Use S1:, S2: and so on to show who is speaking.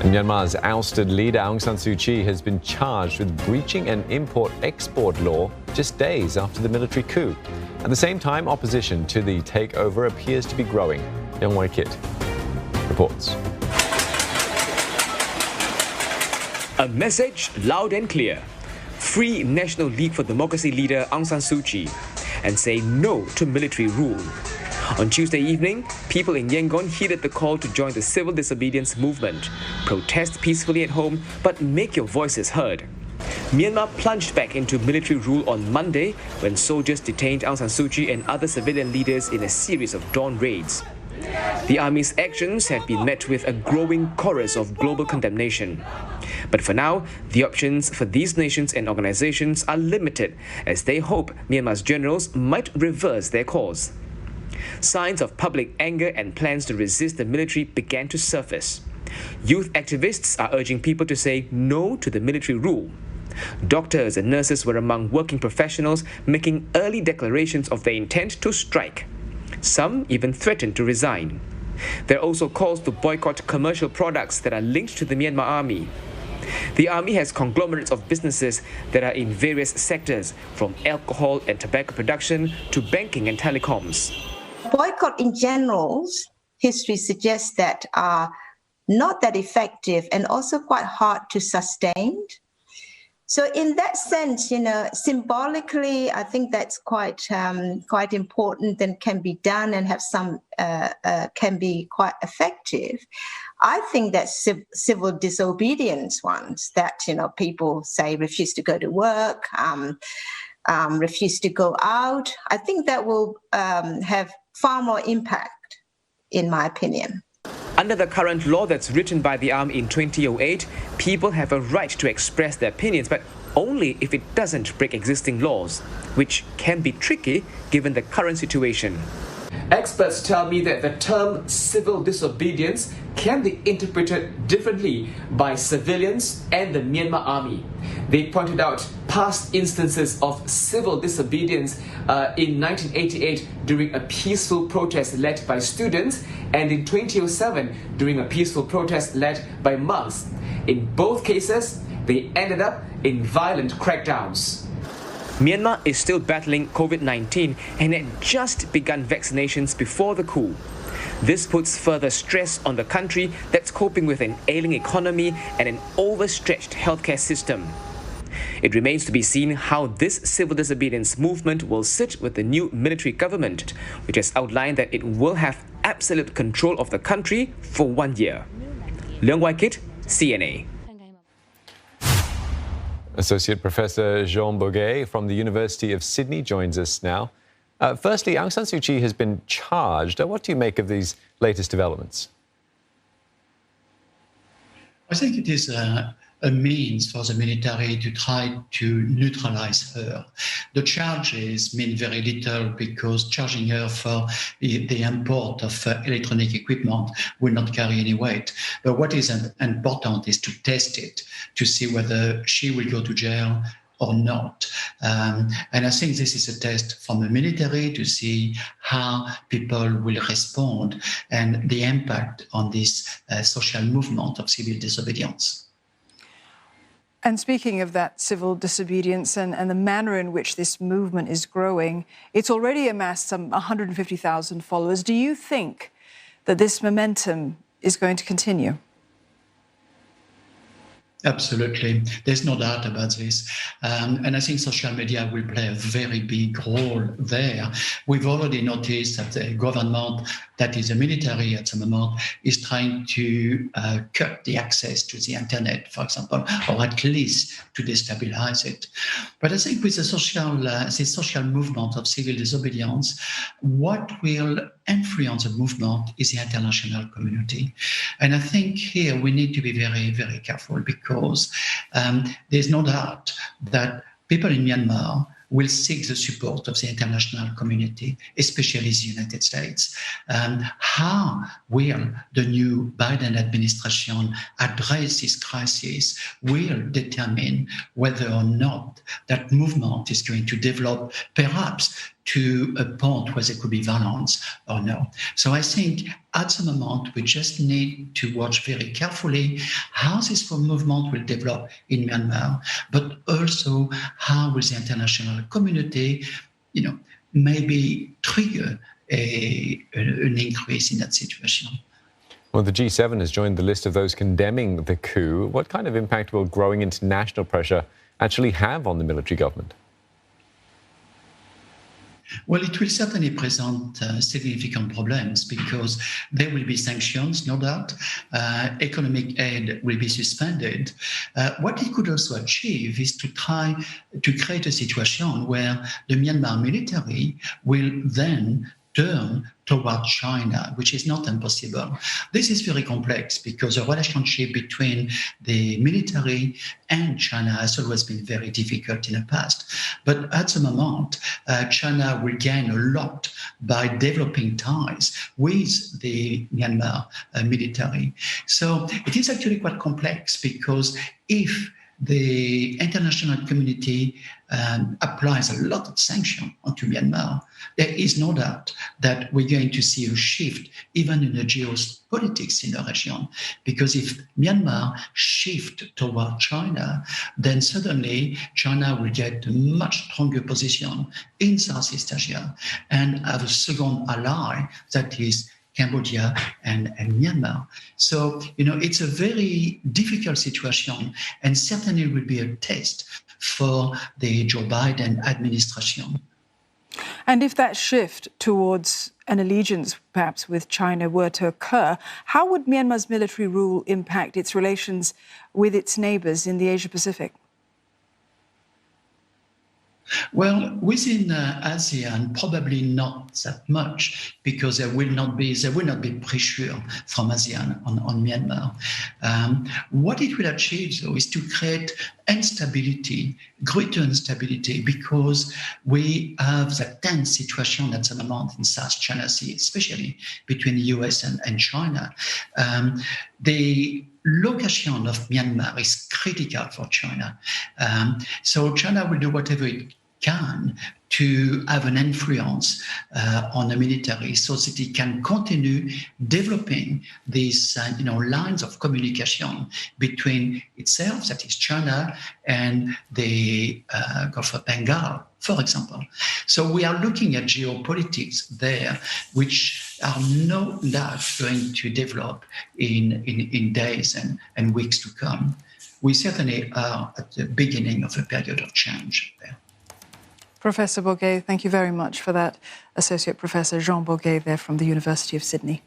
S1: Myanmar's ousted leader Aung San Suu Kyi has been charged with breaching an import-export law just days after the military coup. At the same time, opposition to the takeover appears to be growing. Youngwei Kit reports.
S2: A message loud and clear. Free National League for Democracy leader Aung San Suu Kyi and say no to military rule. On Tuesday evening, people in Yangon heeded the call to join the civil disobedience movement. Protest peacefully at home, but make your voices heard. Myanmar plunged back into military rule on Monday when soldiers detained Aung San Suu Kyi and other civilian leaders in a series of dawn raids. The army's actions have been met with a growing chorus of global condemnation. But for now, the options for these nations and organizations are limited as they hope Myanmar's generals might reverse their course. Signs of public anger and plans to resist the military began to surface. Youth activists are urging people to say no to the military rule. Doctors and nurses were among working professionals making early declarations of their intent to strike. Some even threatened to resign. There are also calls to boycott commercial products that are linked to the Myanmar army. The army has conglomerates of businesses that are in various sectors, from alcohol and tobacco production to banking and telecoms.
S3: Boycott in general, history suggests that are not that effective and also quite hard to sustain. So in that sense, symbolically, I think that's quite important and can be done and have some can be quite effective. I think that civil disobedience ones that people say refuse to go to work, refuse to go out. I think that will have far more impact, in my opinion.
S2: Under the current law that's written by the army in 2008, people have a right to express their opinions, but only if it doesn't break existing laws, which can be tricky given the current situation. Experts tell me that the term civil disobedience can be interpreted differently by civilians and the Myanmar army. They pointed out past instances of civil disobedience in 1988 during a peaceful protest led by students, and in 2007 during a peaceful protest led by monks. In both cases, they ended up in violent crackdowns. Myanmar is still battling COVID-19 and had just begun vaccinations before the coup. This puts further stress on the country that's coping with an ailing economy and an overstretched healthcare system. It remains to be seen how this civil disobedience movement will sit with the new military government, which has outlined that it will have absolute control of the country for 1 year. Leung Wai Kit, CNA.
S1: Associate Professor Jean Bogais from the University of Sydney joins us now. Firstly, Aung San Suu Kyi has been charged. What do you make of these latest developments?
S4: I think it is a means for the military to try to neutralize her. The charges mean very little because charging her for the import of electronic equipment will not carry any weight. But what is important is to test it, to see whether she will go to jail or not. And I think this is a test from the military to see how people will respond and the impact on this social movement of civil disobedience.
S5: And speaking of that civil disobedience and the manner in which this movement is growing, it's already amassed some 150,000 followers. Do you think that this momentum is going to continue?
S4: Absolutely. There's no doubt about this. And I think social media will play a very big role there. We've already noticed that the government, that is the military at the moment, is trying to cut the access to the internet, for example, or at least to destabilize it. But I think with the social movement of civil disobedience, what will influence the movement is the international community. And I think here we need to be very, very careful because there's no doubt that people in Myanmar will seek the support of the international community, especially the United States. How will the new Biden administration address this crisis will determine whether or not that movement is going to develop perhaps to a point where there could be violence or no. So I think at the moment we just need to watch very carefully how this movement will develop in Myanmar, but also how will the international community, maybe trigger an increase in that situation.
S1: Well, the G7 has joined the list of those condemning the coup. What kind of impact will growing international pressure actually have on the military government?
S4: Well, it will certainly present significant problems because there will be sanctions, no doubt. Economic aid will be suspended. What it could also achieve is to try to create a situation where the Myanmar military will then turn toward China, which is not impossible. This is very complex because the relationship between the military and China has always been very difficult in the past. But at the moment, China will gain a lot by developing ties with the Myanmar military. So it is actually quite complex because if the international community applies a lot of sanctions onto Myanmar, there is no doubt that we're going to see a shift even in the geopolitics in the region. Because if Myanmar shifts toward China, then suddenly China will get a much stronger position in Southeast Asia and have a second ally that is Cambodia and Myanmar. So, it's a very difficult situation and certainly will be a test for the Joe Biden administration.
S5: And if that shift towards an allegiance, perhaps with China, were to occur, how would Myanmar's military rule impact its relations with its neighbours in the Asia-Pacific?
S4: Well, within ASEAN, probably not that much because there will not be pressure from ASEAN on Myanmar. What it will achieve, though, is to create instability, greater instability, because we have that tense situation at the moment in South China Sea, especially between the US and China. The location of Myanmar is critical for China. So China will do whatever it can to have an influence on the military so that it can continue developing these lines of communication between itself, that is China, and the Gulf of Bengal, for example. So we are looking at geopolitics there, which are no doubt going to develop in days and weeks to come. We certainly are at the beginning of a period of change there.
S5: Professor Bogais, thank you very much for that. Associate Professor Jean Bogais there from the University of Sydney.